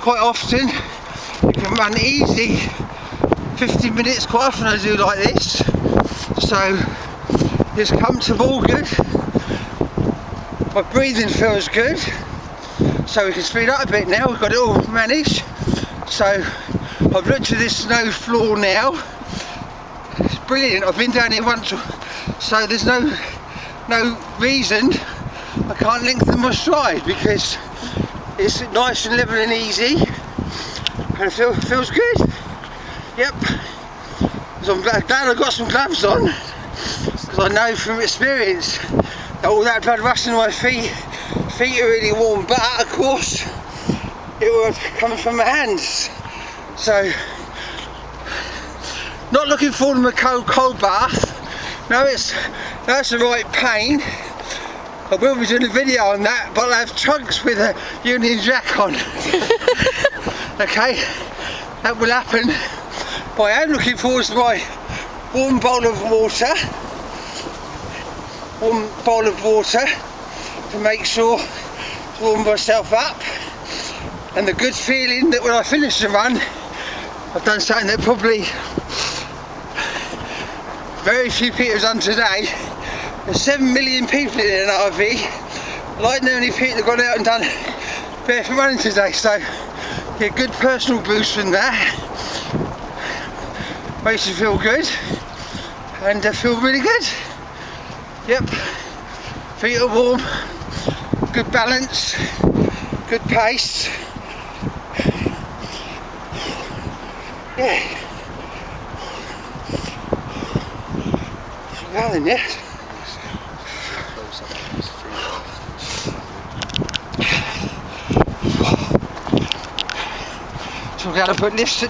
quite often. You can run easy 15 minutes quite often I do like this. So it's comfortable, good. My breathing feels good. So we can speed up a bit now, we've got it all managed. So I've looked at this snow floor now. It's brilliant, I've been down here once, so there's no reason I can't lengthen my stride because it's nice and level and easy and it feels good. Yep. So I'm glad I've got some gloves on because I know from experience that all that blood rushing to my feet are really warm, but of course it will come from my hands. So not looking forward to a cold bath. No, it's the right pain. I will be doing a video on that, but I have trunks with a Union Jack on. Okay, that will happen. But I am looking forward to my warm bowl of water to make sure to warm myself up, and the good feeling that when I finish the run I've done something that probably very few people have done today. There's 7 million people in an RV. Like how many people have gone out and done barefoot running today, so get a good personal boost from that. Makes you feel good and feel really good. Yep, feet are warm, good balance, good pace. Yeah. Well then, yeah. So we're going to put lifts